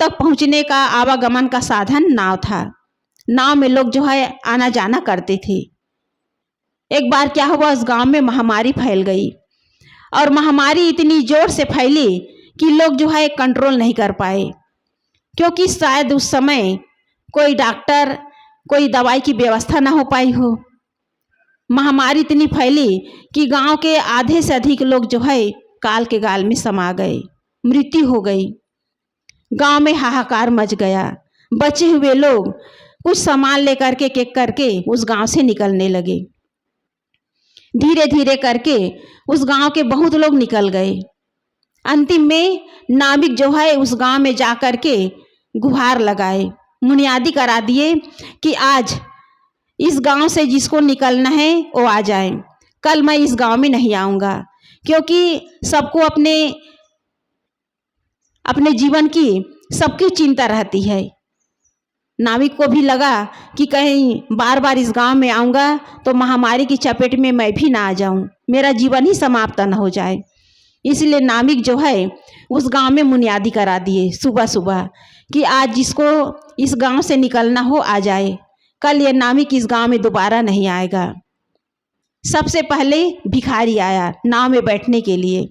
तक पहुंचने का आवागमन का साधन नाव था। नाव में लोग जो है आना जाना करते थे। एक बार क्या हुआ, उस गांव में महामारी फैल गई और महामारी इतनी जोर से फैली कि लोग जो है कंट्रोल नहीं कर पाए, क्योंकि शायद उस समय कोई डॉक्टर, कोई दवाई की व्यवस्था ना हो पाई हो। महामारी इतनी फैली कि गांव के आधे से अधिक लोग जो है काल के गाल में समा गए, मृत्यु हो गई। गांव में हाहाकार मच गया। बचे हुए लोग कुछ सामान लेकर के केक करके उस गांव से निकलने लगे। धीरे धीरे करके उस गांव के बहुत लोग निकल गए। अंतिम में नाविक जो है उस गांव में जा कर के गुहार लगाए, मुनियादी करा दिए कि आज इस गांव से जिसको निकलना है वो आ जाए, कल मैं इस गांव में नहीं आऊँगा। क्योंकि सबको अपने अपने जीवन की सबकी चिंता रहती है। नाविक को भी लगा कि कहीं बार बार इस गांव में आऊँगा तो महामारी की चपेट में मैं भी ना आ जाऊँ, मेरा जीवन ही समाप्त न हो जाए। इसलिए नाविक जो है उस गांव में मुनियादी करा दिए सुबह सुबह कि आज जिसको इस गांव से निकलना हो आ जाए, कल ये नाविक इस गांव में दोबारा नहीं आएगा। सबसे पहले भिखारी आया नाव में बैठने के लिए।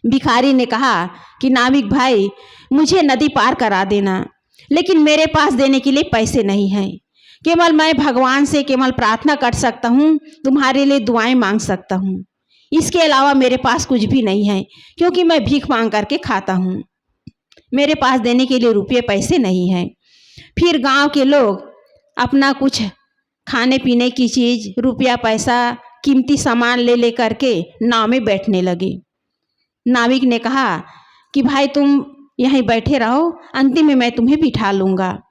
भिखारी ने कहा कि नाविक भाई, मुझे नदी पार करा देना, लेकिन मेरे पास देने के लिए पैसे नहीं हैं। केवल मैं भगवान से केवल प्रार्थना कर सकता हूँ, तुम्हारे लिए दुआएं मांग सकता हूँ। इसके अलावा मेरे पास कुछ भी नहीं है, क्योंकि मैं भीख मांग करके खाता हूँ। मेरे पास देने के लिए रुपये पैसे नहीं हैं। फिर गांव के लोग अपना कुछ खाने पीने की चीज़, रुपया पैसा, कीमती सामान ले ले करके नाव में बैठने लगे। नाविक ने कहा कि भाई तुम यहीं बैठे रहो, अंतिम में मैं तुम्हें बिठा लूँगा।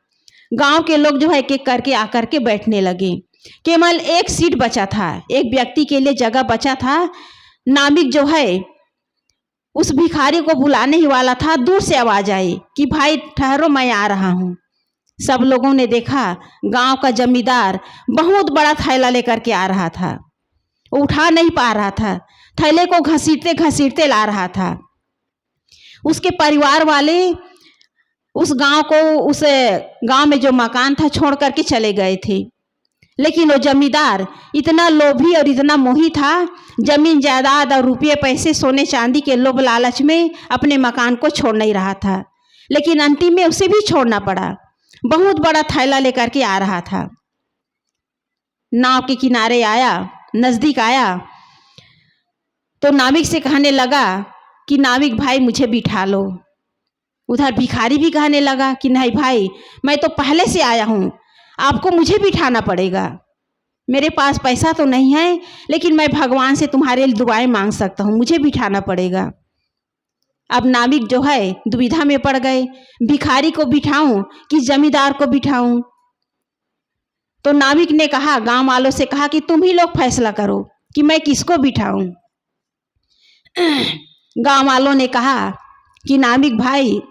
गांव के लोग जो है एक एक करके आकर के बैठने लगे। केवल एक सीट बचा था, एक व्यक्ति के लिए जगह बचा था। नाविक जो है उस भिखारी को बुलाने ही वाला था, दूर से आवाज़ आई कि भाई ठहरो, मैं आ रहा हूँ। सब लोगों ने देखा गांव का जमींदार बहुत बड़ा थैला लेकर के आ रहा था। वो उठा नहीं पा रहा था, थैले को घसीटते घसीटते ला रहा था। उसके परिवार वाले उस गांव में जो मकान था छोड़ करके चले गए थे, लेकिन वो जमींदार इतना लोभी और इतना मोही था, जमीन जायदाद और रुपये पैसे सोने चांदी के लोभ लालच में अपने मकान को छोड़ नहीं रहा था। लेकिन अंतिम में उसे भी छोड़ना पड़ा। बहुत बड़ा थैला लेकर के आ रहा था। नाव के किनारे आया, नज़दीक आया तो नाविक से कहने लगा कि नाविक भाई मुझे बिठा लो। उधर भिखारी भी कहने लगा कि नहीं भाई, मैं तो पहले से आया हूँ, आपको मुझे बिठाना पड़ेगा। मेरे पास पैसा तो नहीं है, लेकिन मैं भगवान से तुम्हारे लिए दुआएं मांग सकता हूँ, मुझे बिठाना पड़ेगा। अब नाविक जो है दुविधा में पड़ गए, भिखारी को बिठाऊं कि जमींदार को बिठाऊं। तो नाविक ने कहा, गांव वालों से कहा कि तुम ही लोग फैसला करो कि मैं किसको बिठाऊं। गांव वालों ने कहा कि नाविक भाई,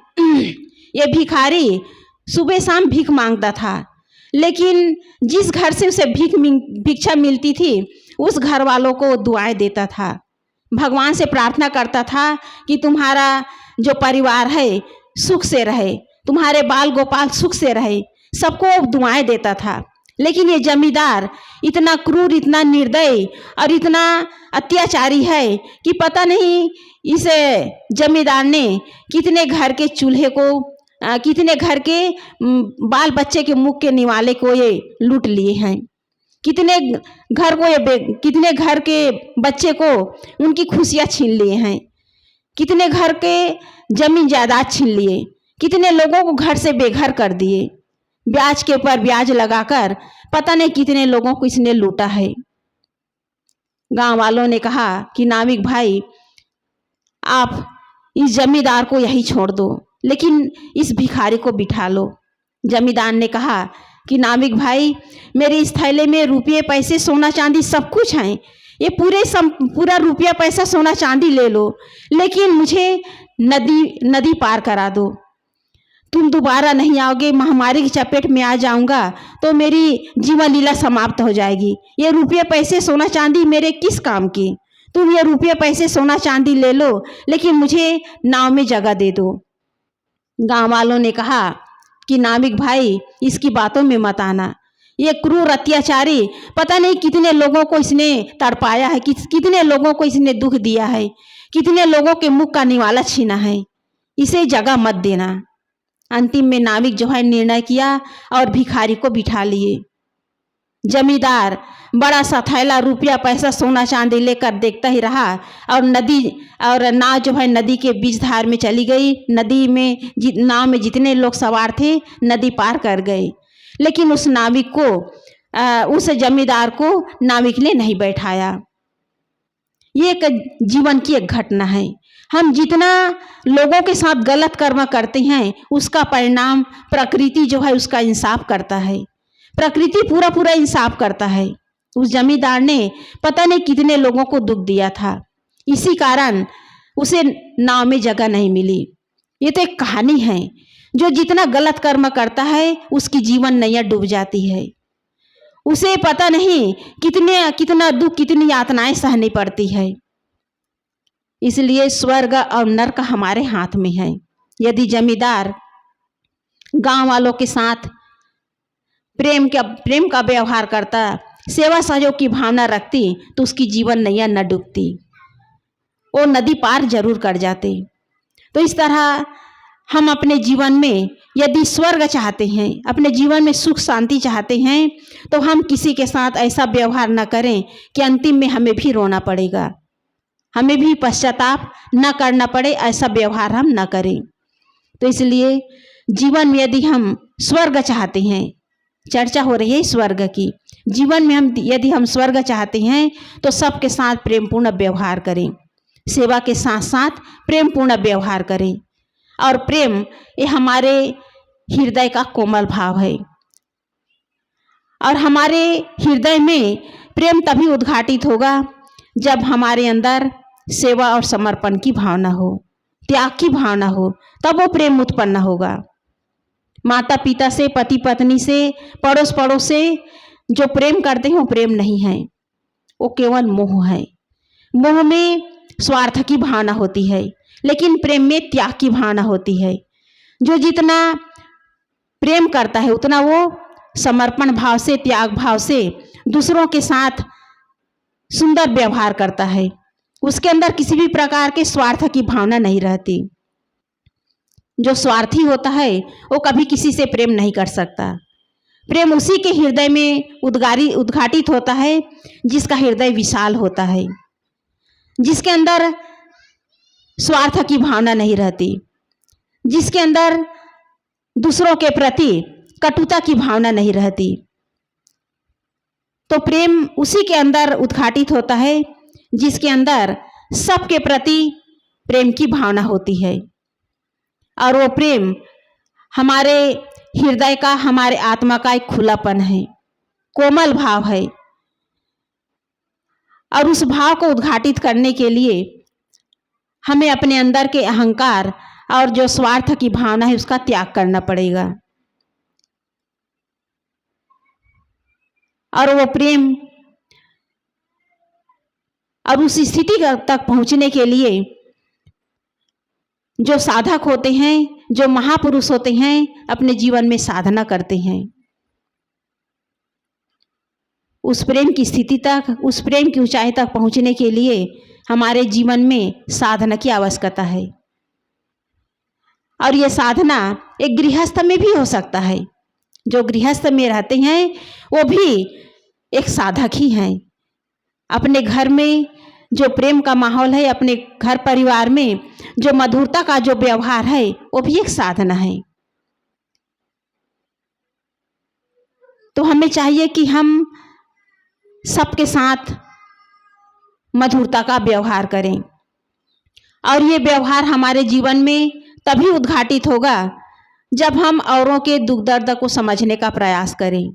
ये भिखारी सुबह शाम भीख मांगता था, लेकिन जिस घर से उसे भिक्षा मिलती थी उस घर वालों को दुआएं देता था, भगवान से प्रार्थना करता था कि तुम्हारा जो परिवार है सुख से रहे, तुम्हारे बाल गोपाल सुख से रहे, सबको दुआएं देता था। लेकिन ये जमींदार इतना क्रूर, इतना निर्दयी और इतना अत्याचारी है कि पता नहीं इस जमींदार ने कितने घर के चूल्हे को, कितने घर के बाल बच्चे के मुख के निवाले को ये लूट लिए हैं, कितने घर के बच्चे को उनकी खुशियाँ छीन लिए हैं, कितने घर के जमीन जायदाद छीन लिए, कितने लोगों को घर से बेघर कर दिए, ब्याज के ऊपर ब्याज लगाकर पता नहीं कितने लोगों को इसने लूटा है। गांव वालों ने कहा कि नाविक भाई, आप इस जमींदार को यही छोड़ दो, लेकिन इस भिखारी को बिठा लो। जमींदार ने कहा कि नाविक भाई, मेरे इस थैले में रुपये पैसे सोना चांदी सब कुछ है, ये पूरा रुपया पैसा सोना चांदी ले लो, लेकिन मुझे नदी पार करा दो। तुम दोबारा नहीं आओगे, महामारी की चपेट में आ जाऊंगा तो मेरी जीवन लीला समाप्त हो जाएगी। ये रुपये पैसे सोना चांदी मेरे किस काम की? तुम ये रुपये पैसे सोना चांदी ले लो, लेकिन मुझे नाव में जगह दे दो। गांव वालों ने कहा कि नाविक भाई, इसकी बातों में मत आना। ये क्रूर अत्याचारी, पता नहीं कितने लोगों को इसने तड़पाया है, कितने लोगों को इसने दुख दिया है, कितने लोगों के मुख का निवाला छीना है। इसे जगह मत देना। अंतिम में नाविक जो है निर्णय किया और भिखारी को बिठा लिए। जमींदार बड़ा सा थैला रुपया पैसा सोना चांदी लेकर देखता ही रहा और नाव जो है नदी के बीच धार में चली गई। नदी में नाव में जितने लोग सवार थे नदी पार कर गए, लेकिन उस नाविक को उस जमींदार को नाविक ने नहीं बैठाया। ये एक जीवन की एक घटना है। हम जितना लोगों के साथ गलत कर्म करते हैं उसका परिणाम प्रकृति जो है उसका इंसाफ करता है। प्रकृति पूरा पूरा इंसाफ करता है। उस जमींदार ने पता नहीं कितने लोगों को दुख दिया था, इसी कारण उसे नाव में जगह नहीं मिली। ये तो एक कहानी है। जो जितना गलत कर्म करता है उसकी जीवन नैया डूब जाती है। उसे पता नहीं कितना दुख, कितनी यातनाएं सहनी पड़ती है। इसलिए स्वर्ग और नरक हमारे हाथ में है। यदि जमींदार गांव वालों के साथ प्रेम का व्यवहार करता, सेवा सहयोग की भावना रखती, तो उसकी जीवन नैया न डूबती, वो नदी पार जरूर कर जाते। तो इस तरह हम अपने जीवन में यदि स्वर्ग चाहते हैं, अपने जीवन में सुख शांति चाहते हैं, तो हम किसी के साथ ऐसा व्यवहार न करें कि अंतिम में हमें भी रोना पड़ेगा, हमें भी पश्चाताप न करना पड़े। ऐसा व्यवहार हम न करें। तो इसलिए जीवन में यदि हम स्वर्ग चाहते हैं, चर्चा हो रही है स्वर्ग की, जीवन में यदि हम स्वर्ग चाहते हैं तो सबके साथ प्रेमपूर्ण व्यवहार करें, सेवा के साथ साथ प्रेमपूर्ण व्यवहार करें। और प्रेम ये हमारे हृदय का कोमल भाव है। और हमारे हृदय में प्रेम तभी उद्घाटित होगा जब हमारे अंदर सेवा और समर्पण की भावना हो, त्याग की भावना हो, तब वो प्रेम उत्पन्न होगा। माता पिता से, पति पत्नी से, पड़ोस से जो प्रेम करते हैं वो प्रेम नहीं है, वो केवल मोह है। मोह में स्वार्थ की भावना होती है, लेकिन प्रेम में त्याग की भावना होती है। जो जितना प्रेम करता है उतना वो समर्पण भाव से, त्याग भाव से दूसरों के साथ सुंदर व्यवहार करता है। उसके अंदर किसी भी प्रकार के स्वार्थ की भावना नहीं रहती। जो स्वार्थी होता है वो कभी किसी से प्रेम नहीं कर सकता। प्रेम उसी के हृदय में उद्घाटित होता है जिसका हृदय विशाल होता है, जिसके अंदर स्वार्थ की भावना नहीं रहती, जिसके अंदर दूसरों के प्रति कटुता की भावना नहीं रहती। तो प्रेम उसी के अंदर उद्घाटित होता है जिसके अंदर सबके प्रति प्रेम की भावना होती है। और वो प्रेम हमारे हृदय का, हमारे आत्मा का एक खुलापन है, कोमल भाव है। और उस भाव को उद्घाटित करने के लिए हमें अपने अंदर के अहंकार और जो स्वार्थ की भावना है उसका त्याग करना पड़ेगा। और वो प्रेम और उस स्थिति तक पहुंचने के लिए जो साधक होते हैं, जो महापुरुष होते हैं, अपने जीवन में साधना करते हैं। उस प्रेम की स्थिति तक, उस प्रेम की ऊंचाई तक पहुंचने के लिए हमारे जीवन में साधना की आवश्यकता है। और ये साधना एक गृहस्थ में भी हो सकता है। जो गृहस्थ में रहते हैं वो भी एक साधक ही हैं। अपने घर में जो प्रेम का माहौल है, अपने घर परिवार में जो मधुरता का जो व्यवहार है, वो भी एक साधना है। तो हमें चाहिए कि हम सबके साथ मधुरता का व्यवहार करें। और ये व्यवहार हमारे जीवन में तभी उद्घाटित होगा जब हम औरों के दुख दर्द को समझने का प्रयास करें।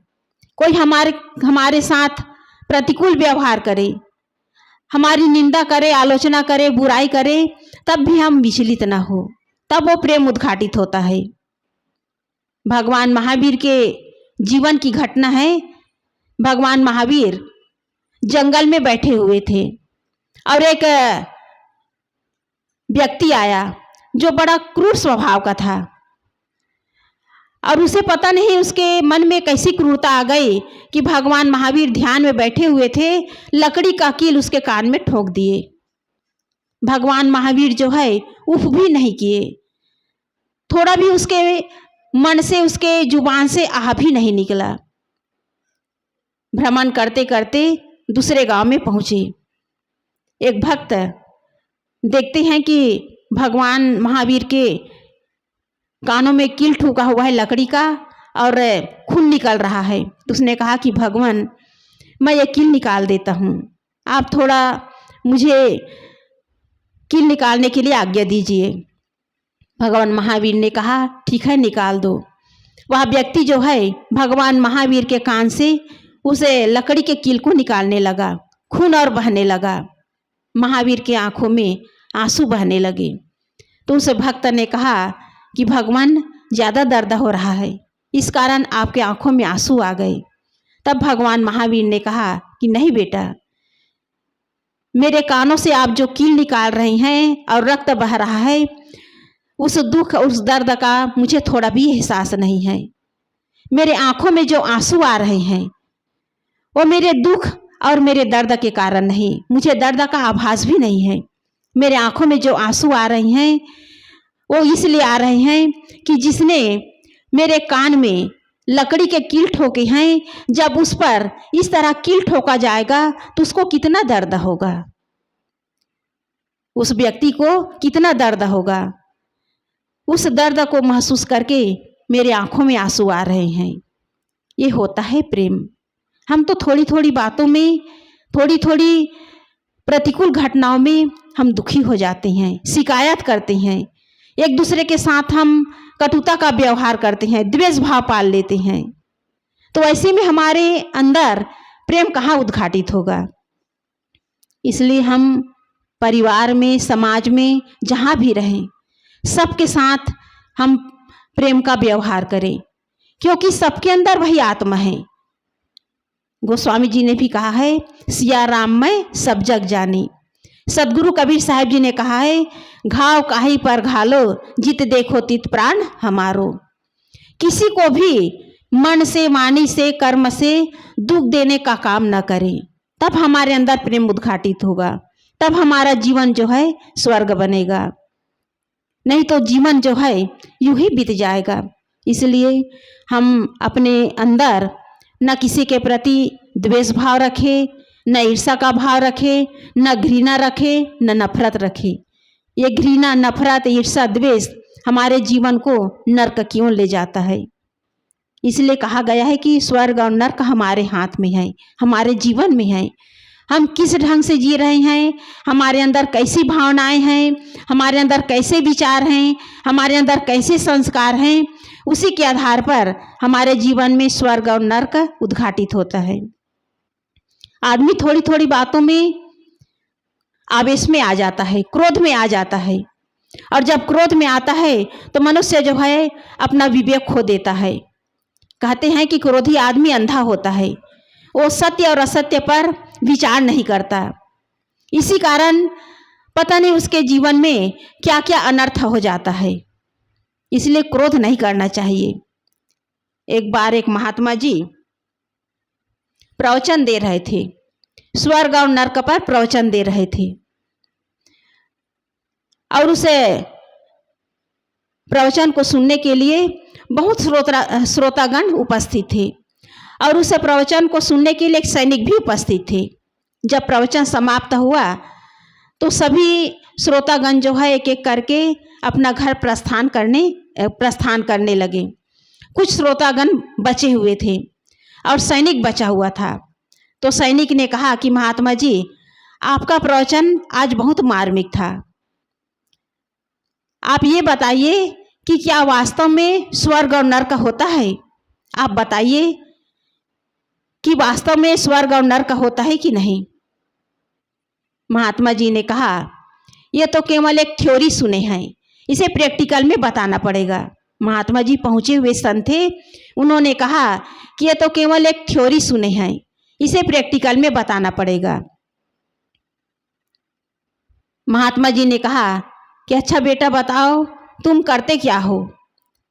कोई हमारे साथ प्रतिकूल व्यवहार करे, हमारी निंदा करे, आलोचना करे, बुराई करे, तब भी हम विचलित ना हो, तब वो प्रेम उद्घाटित होता है। भगवान महावीर के जीवन की घटना है। भगवान महावीर जंगल में बैठे हुए थे और एक व्यक्ति आया जो बड़ा क्रूर स्वभाव का था। और उसे पता नहीं उसके मन में कैसी क्रूरता आ गई कि भगवान महावीर ध्यान में बैठे हुए थे, लकड़ी का कील उसके कान में ठोक दिए। भगवान महावीर जो है उफ भी नहीं किए, थोड़ा भी उसके मन से, उसके जुबान से आह भी नहीं निकला। भ्रमण करते करते दूसरे गांव में पहुंचे। एक भक्त देखते हैं कि भगवान महावीर के कानों में कील ठोका हुआ है लकड़ी का और खून निकल रहा है। तो उसने कहा कि भगवान, मैं ये कील निकाल देता हूँ, आप थोड़ा मुझे कील निकालने के लिए आज्ञा दीजिए। भगवान महावीर ने कहा ठीक है, निकाल दो। वह व्यक्ति जो है भगवान महावीर के कान से उसे लकड़ी के कील को निकालने लगा। खून और बहने लगा, महावीर के आंखों में आंसू बहने लगे। तो उस भक्त ने कहा कि भगवान, ज़्यादा दर्द हो रहा है, इस कारण आपके आंखों में आंसू आ गए। तब भगवान महावीर ने कहा कि नहीं बेटा, मेरे कानों से आप जो कील निकाल रहे हैं और रक्त बह रहा है, उस दुख, उस दर्द का मुझे थोड़ा भी एहसास नहीं है। मेरे आंखों में जो आंसू आ रहे हैं वो मेरे दुख और मेरे दर्द के कारण नहीं, मुझे दर्द का आभास भी नहीं है। मेरे आंखों में जो आंसू आ रहे हैं वो इसलिए आ रहे हैं कि जिसने मेरे कान में लकड़ी के कील ठोके हैं, जब उस पर इस तरह कील ठोका जाएगा तो उसको कितना दर्द होगा, उस व्यक्ति को कितना दर्द होगा। उस दर्द को महसूस करके मेरे आंखों में आंसू आ रहे हैं। ये होता है प्रेम। हम तो थोड़ी थोड़ी बातों में, थोड़ी थोड़ी प्रतिकूल घटनाओं में हम दुखी हो जाते हैं, शिकायत करते हैं, एक दूसरे के साथ हम कटुता का व्यवहार करते हैं, द्वेष भाव पाल लेते हैं। तो ऐसे में हमारे अंदर प्रेम कहाँ उद्घाटित होगा। इसलिए हम परिवार में, समाज में जहाँ भी रहें, सबके साथ हम प्रेम का व्यवहार करें, क्योंकि सबके अंदर वही आत्मा है। गोस्वामी जी ने भी कहा है, सिया राम मैं सब जग जानी। सदगुरु कबीर साहब जी ने कहा है, घाव काहे पर घालो, जित देखो तित प्राण हमारो। किसी को भी मन से, वाणी से, कर्म से दुख देने का काम न करें, तब हमारे अंदर प्रेम उद्घाटित होगा, तब हमारा जीवन जो है स्वर्ग बनेगा। नहीं तो जीवन जो है यूं ही बीत जाएगा। इसलिए हम अपने अंदर न किसी के प्रति द्वेष भाव रखें, न ईर्ष्या का भाव रखें, न घृणा रखें, न नफरत रखें। ये घृणा, नफरत, ईर्ष्या, द्वेष हमारे जीवन को नरक की ओर ले जाता है। इसलिए कहा गया है कि स्वर्ग और नरक हमारे हाथ में है, हमारे जीवन में है। हम किस ढंग से जी रहे हैं, हमारे अंदर कैसी भावनाएं हैं, हमारे अंदर कैसे विचार हैं, हमारे अंदर कैसे संस्कार हैं, उसी के आधार पर हमारे जीवन में स्वर्ग और नरक उद्घाटित होता है। आदमी थोड़ी थोड़ी बातों में आवेश में आ जाता है, क्रोध में आ जाता है, और जब क्रोध में आता है तो मनुष्य जो है अपना विवेक खो देता है। कहते हैं कि क्रोधी आदमी अंधा होता है, वो सत्य और असत्य पर विचार नहीं करता। इसी कारण पता नहीं उसके जीवन में क्या क्या अनर्थ हो जाता है। इसलिए क्रोध नहीं करना चाहिए। एक बार एक महात्मा जी प्रवचन दे रहे थे, स्वर्ग और नरक पर प्रवचन दे रहे थे, और उसे प्रवचन को सुनने के लिए बहुत श्रोतागण उपस्थित थे, और उस प्रवचन को सुनने के लिए एक सैनिक भी उपस्थित थे। जब प्रवचन समाप्त हुआ तो सभी श्रोतागण जो है एक एक करके अपना घर प्रस्थान करने लगे। कुछ श्रोतागण बचे हुए थे और सैनिक बचा हुआ था। तो सैनिक ने कहा कि महात्मा जी, आपका प्रवचन आज बहुत मार्मिक था, आप ये बताइए कि क्या वास्तव में स्वर्ग और नरक होता है। आप बताइए कि वास्तव में स्वर्ग और नरक होता है कि नहीं। महात्मा जी ने कहा, ये तो केवल एक थ्योरी सुने हैं, इसे प्रैक्टिकल में बताना पड़ेगा। महात्मा जी पहुंचे हुए संत थे, उन्होंने कहा कि ये तो केवल एक थ्योरी सुने हैं, इसे प्रैक्टिकल में बताना पड़ेगा। महात्मा जी ने कहा कि अच्छा बेटा बताओ, तुम करते क्या हो।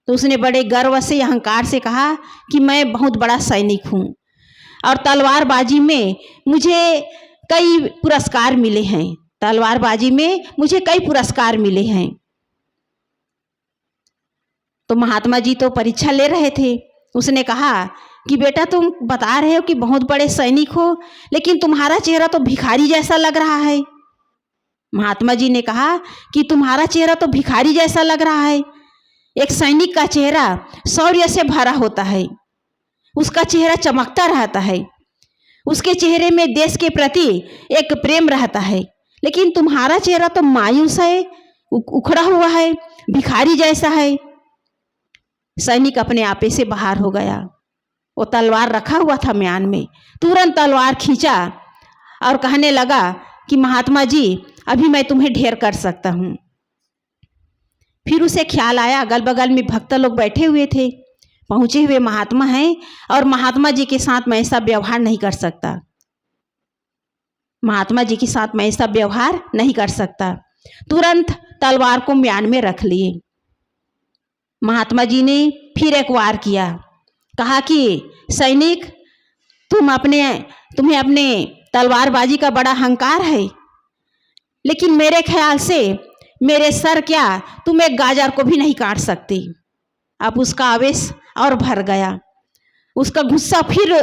तो उसने बड़े गर्व से अहंकार से कहा कि मैं बहुत बड़ा सैनिक हूँ और तलवारबाजी में मुझे कई पुरस्कार मिले हैं, तलवारबाजी में मुझे कई पुरस्कार मिले हैं। तो महात्मा जी तो परीक्षा ले रहे थे। उसने कहा कि बेटा तुम बता रहे हो कि बहुत बड़े सैनिक हो, लेकिन तुम्हारा चेहरा तो भिखारी जैसा लग रहा है। महात्मा जी ने कहा कि तुम्हारा चेहरा तो भिखारी जैसा लग रहा है। एक सैनिक का चेहरा शौर्य से भरा होता है, उसका चेहरा चमकता रहता है, उसके चेहरे में देश के प्रति एक प्रेम रहता है, लेकिन तुम्हारा चेहरा तो मायूस है, उखड़ा हुआ है, भिखारी जैसा है। सैनिक अपने आपे से बाहर हो गया। वो तलवार रखा हुआ था म्यान में, तुरंत तलवार खींचा और कहने लगा कि महात्मा जी अभी मैं तुम्हें ढेर कर सकता हूँ। फिर उसे ख्याल आया अगल बगल में भक्त लोग बैठे हुए थे, पहुँचे हुए महात्मा हैं और महात्मा जी के साथ मैं ऐसा व्यवहार नहीं कर सकता, महात्मा जी के साथ मैं ऐसा व्यवहार नहीं कर सकता। तुरंत तलवार को म्यान में रख लिए। महात्मा जी ने फिर एक वार किया, कहा कि सैनिक तुम्हें अपने तलवारबाजी का बड़ा अहंकार है, लेकिन मेरे ख्याल से मेरे सर क्या तुम एक गाजर को भी नहीं काट सकती। अब उसका आवेश और भर गया, उसका गुस्सा फिर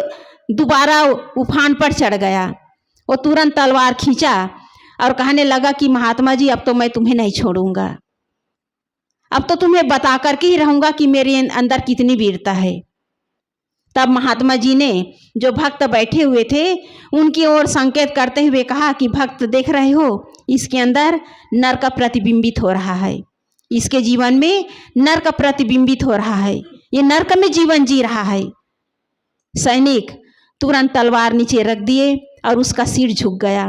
दोबारा उफान पर चढ़ गया। वो तुरंत तलवार खींचा और कहने लगा कि महात्मा जी अब तो मैं तुम्हें नहीं छोड़ूंगा, अब तो तुम्हें बता करके ही रहूंगा कि मेरे अंदर कितनी वीरता है। तब महात्मा जी ने जो भक्त बैठे हुए थे उनकी ओर संकेत करते हुए कहा कि भक्त देख रहे हो, इसके अंदर नर का प्रतिबिंबित हो रहा है, इसके जीवन में नर का प्रतिबिंबित हो रहा है, ये नरक में जीवन जी रहा है। सैनिक तुरंत तलवार नीचे रख दिए और उसका सिर झुक गया,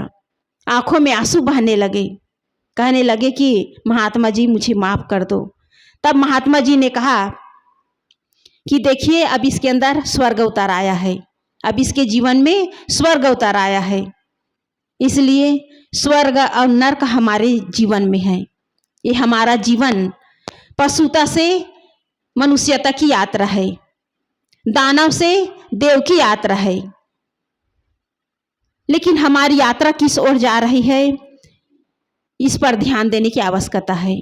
आंखों में आंसू बहने लगे, कहने लगे कि महात्मा जी मुझे माफ कर दो। तब महात्मा जी ने कहा कि देखिए अब इसके अंदर स्वर्ग उतर आया है, अब इसके जीवन में स्वर्ग उतर आया है, इसलिए स्वर्ग और नरक हमारे जीवन में है। ये हमारा जीवन पशुता से मनुष्यता की यात्रा है, दानव से देव की यात्रा है, लेकिन हमारी यात्रा किस ओर जा रही है इस पर ध्यान देने की आवश्यकता है।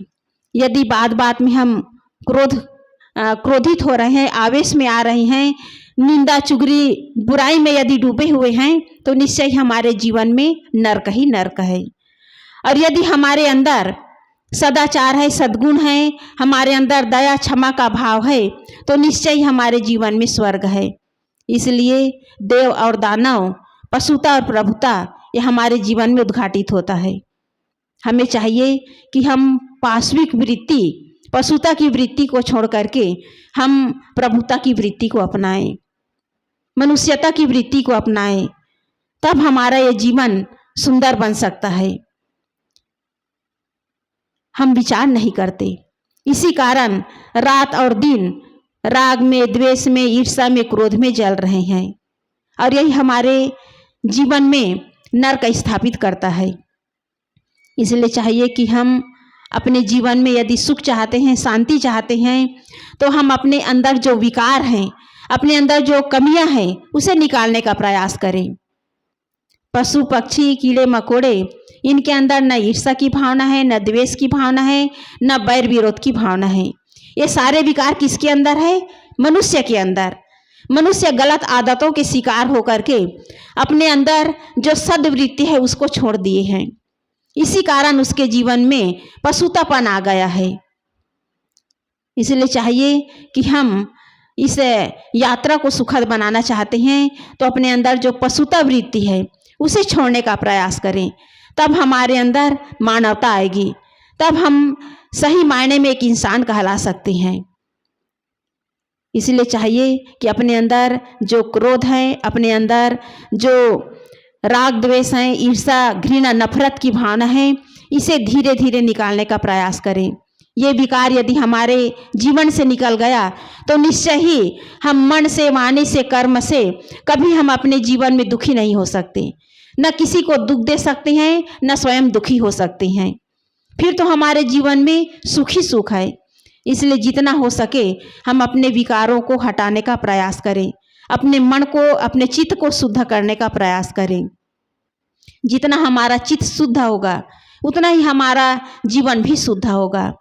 यदि बात बात में हम क्रोधित हो रहे हैं, आवेश में आ रहे हैं, निंदा चुगली बुराई में यदि डूबे हुए हैं, तो निश्चय हमारे जीवन में नरक ही नरक है। और यदि हमारे अंदर सदाचार है, सद्गुण है, हमारे अंदर दया क्षमा का भाव है, तो निश्चय हमारे जीवन में स्वर्ग है। इसलिए देव और दानव, पशुता और प्रभुता ये हमारे जीवन में उद्घाटित होता है। हमें चाहिए कि हम पाश्विक वृत्ति, पशुता की वृत्ति को छोड़ करके हम प्रभुता की वृत्ति को अपनाएं, मनुष्यता की वृत्ति को अपनाएं, तब हमारा ये जीवन सुंदर बन सकता है। हम विचार नहीं करते, इसी कारण रात और दिन राग में, द्वेष में, ईर्ष्या में, क्रोध में जल रहे हैं, और यही हमारे जीवन में नरक स्थापित करता है। इसलिए चाहिए कि हम अपने जीवन में यदि सुख चाहते हैं, शांति चाहते हैं, तो हम अपने अंदर जो विकार हैं, अपने अंदर जो कमियां हैं, उसे निकालने का प्रयास करें। पशु पक्षी, कीड़े मकोड़े, इनके अंदर न ईर्ष्या की भावना है, न द्वेष की भावना है, न बैर विरोध की भावना है। ये सारे विकार किसके अंदर है? मनुष्य के अंदर। मनुष्य गलत आदतों के शिकार होकर के अपने अंदर जो सद्वृत्ति है उसको छोड़ दिए हैं, इसी कारण उसके जीवन में पशुतापन आ गया है। इसलिए चाहिए कि हम इस यात्रा को सुखद बनाना चाहते हैं, तो अपने अंदर जो पशुता वृत्ति है उसे छोड़ने का प्रयास करें, तब हमारे अंदर मानवता आएगी, तब हम सही मायने में एक इंसान कहला सकते हैं। इसलिए चाहिए कि अपने अंदर जो क्रोध है, अपने अंदर जो राग द्वेष है, ईर्ष्या, घृणा, नफरत की भावना है, इसे धीरे धीरे निकालने का प्रयास करें। ये विकार यदि हमारे जीवन से निकल गया तो निश्चय ही हम मन से, वाणी से, कर्म से कभी हम अपने जीवन में दुखी नहीं हो सकते, न किसी को दुख दे सकते हैं, न स्वयं दुखी हो सकते हैं। फिर तो हमारे जीवन में सुख ही सुख है। इसलिए जितना हो सके हम अपने विकारों को हटाने का प्रयास करें, अपने मन को, अपने चित्त को शुद्ध करने का प्रयास करें। जितना हमारा चित्त शुद्ध होगा उतना ही हमारा जीवन भी शुद्ध होगा।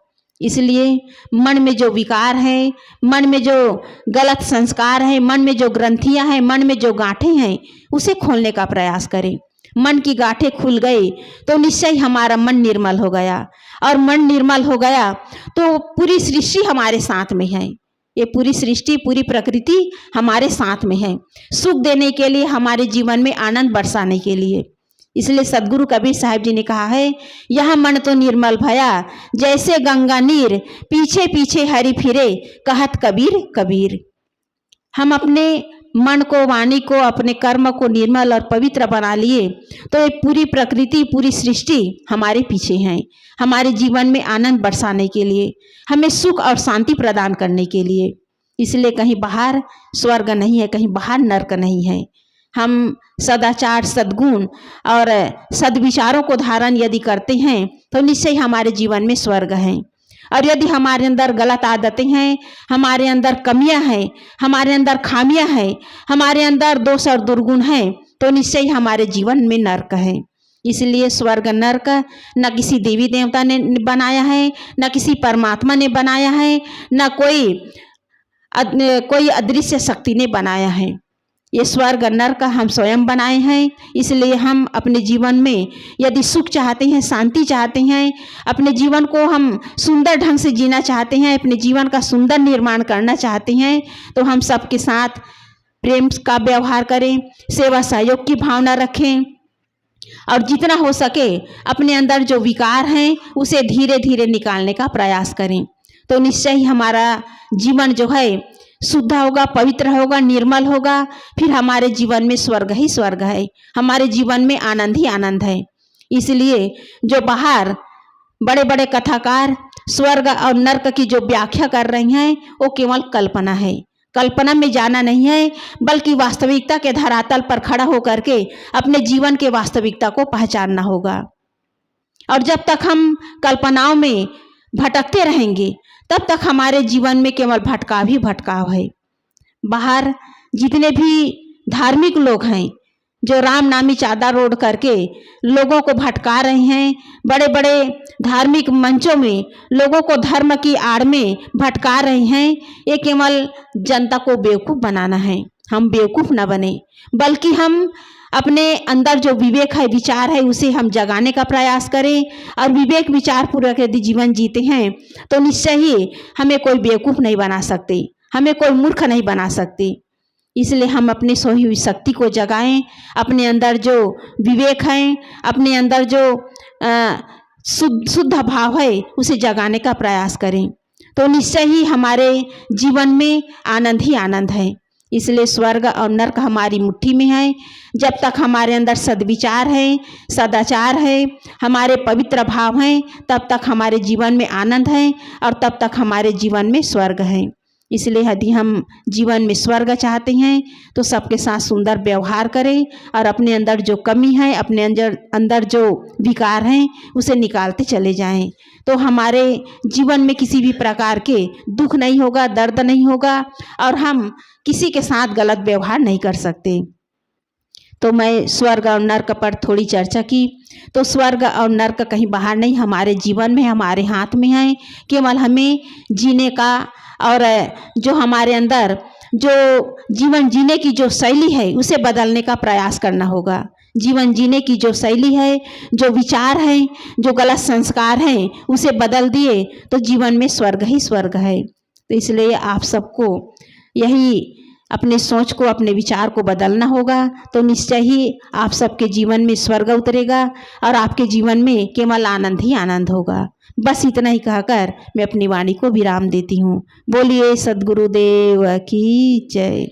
इसलिए मन में जो विकार है, मन में जो गलत संस्कार है, मन में जो ग्रंथियां हैं, मन में जो गांठें हैं, उसे खोलने का प्रयास करें। मन की गांठें खुल गई तो निश्चय हमारा मन निर्मल हो गया, और मन निर्मल हो गया तो पूरी सृष्टि हमारे साथ में है। ये पूरी सृष्टि, पूरी प्रकृति हमारे साथ में है, सुख देने के लिए, हमारे जीवन में आनंद बरसाने के लिए। इसलिए सदगुरु कबीर साहिब जी ने कहा है, यह मन तो निर्मल भया जैसे गंगा नीर, पीछे पीछे हरि फिरे कहत कबीर कबीर। हम अपने मन को, वाणी को, अपने कर्म को निर्मल और पवित्र बना लिए तो ये पूरी प्रकृति, पूरी सृष्टि हमारे पीछे है, हमारे जीवन में आनंद बरसाने के लिए, हमें सुख और शांति प्रदान करने के लिए। इसलिए कहीं बाहर स्वर्ग नहीं है, कहीं बाहर नर्क नहीं है। हम सदाचार, सद्गुण और सद्विचारों को धारण यदि करते हैं तो निश्चय हमारे जीवन में स्वर्ग है। और यदि हमारे अंदर गलत आदतें हैं, हमारे अंदर कमियां हैं, हमारे अंदर खामियां हैं, हमारे अंदर दोष और दुर्गुण हैं, तो निश्चय हमारे जीवन में नर्क है। इसलिए स्वर्ग नर्क न किसी देवी देवता ने बनाया है, न किसी परमात्मा ने बनाया है, न कोई अदृश्य शक्ति ने बनाया है। ये स्वर्ग नर्क हम स्वयं बनाए हैं। इसलिए हम अपने जीवन में यदि सुख चाहते हैं, शांति चाहते हैं, अपने जीवन को हम सुंदर ढंग से जीना चाहते हैं, अपने जीवन का सुंदर निर्माण करना चाहते हैं, तो हम सबके साथ प्रेम का व्यवहार करें, सेवा सहयोग की भावना रखें, और जितना हो सके अपने अंदर जो विकार हैं उसे धीरे धीरे निकालने का प्रयास करें। तो निश्चय ही हमारा जीवन जो है शुद्ध होगा, पवित्र होगा, निर्मल होगा। फिर हमारे जीवन में स्वर्ग ही स्वर्ग है, हमारे जीवन में आनंद ही आनंद है। इसलिए जो बाहर बड़े बड़े कथाकार स्वर्ग और नर्क की जो व्याख्या कर रही हैं वो केवल कल्पना है। कल्पना में जाना नहीं है, बल्कि वास्तविकता के धरातल पर खड़ा होकर के अपने जीवन के वास्तविकता को पहचानना होगा। और जब तक हम कल्पनाओं में भटकते रहेंगे तब तक हमारे जीवन में केवल भटकाव ही भटकाव है। बाहर जितने भी धार्मिक लोग हैं जो राम नामी चादर ओढ़ करके लोगों को भटका रहे हैं, बड़े बड़े धार्मिक मंचों में लोगों को धर्म की आड़ में भटका रहे हैं, ये केवल जनता को बेवकूफ़ बनाना है। हम बेवकूफ़ न बने, बल्कि हम अपने अंदर जो विवेक है, विचार है, उसे हम जगाने का प्रयास करें। और विवेक विचार पूर्वक यदि जीवन जीते हैं तो निश्चय ही हमें कोई बेवकूफ़ नहीं बना सकते, हमें कोई मूर्ख नहीं बना सकते। इसलिए हम अपनी सोई हुई शक्ति को जगाएं, अपने अंदर जो विवेक है, अपने अंदर जो शुद्ध भाव है उसे जगाने का प्रयास करें, तो निश्चय ही हमारे जीवन में आनंद ही आनंद है। इसलिए स्वर्ग और नर्क हमारी मुट्ठी में है। जब तक हमारे अंदर सद्विचार है, सदाचार है, हमारे पवित्र भाव हैं, तब तक हमारे जीवन में आनंद है और तब तक हमारे जीवन में स्वर्ग है। इसलिए यदि हम जीवन में स्वर्ग चाहते हैं तो सबके साथ सुंदर व्यवहार करें और अपने अंदर जो कमी है, अपने अंदर जो विकार हैं उसे निकालते चले जाएं, तो हमारे जीवन में किसी भी प्रकार के दुख नहीं होगा, दर्द नहीं होगा, और हम किसी के साथ गलत व्यवहार नहीं कर सकते। तो मैं स्वर्ग और नर्क पर थोड़ी चर्चा की। तो स्वर्ग और नर्क कहीं बाहर नहीं, हमारे जीवन में, हमारे हाथ में है। केवल हमें जीने का और जो हमारे अंदर जो जीवन जीने की जो शैली है उसे बदलने का प्रयास करना होगा। जीवन जीने की जो शैली है, जो विचार है, जो गलत संस्कार हैं, उसे बदल दिए तो जीवन में स्वर्ग ही स्वर्ग है। तो इसलिए आप सबको यही अपने सोच को, अपने विचार को बदलना होगा, तो निश्चय ही आप सबके जीवन में स्वर्ग उतरेगा और आपके जीवन में केवल आनंद ही आनंद होगा। बस इतना ही कहकर मैं अपनी वाणी को विराम देती हूँ। बोलिए सद्गुरुदेव की जय।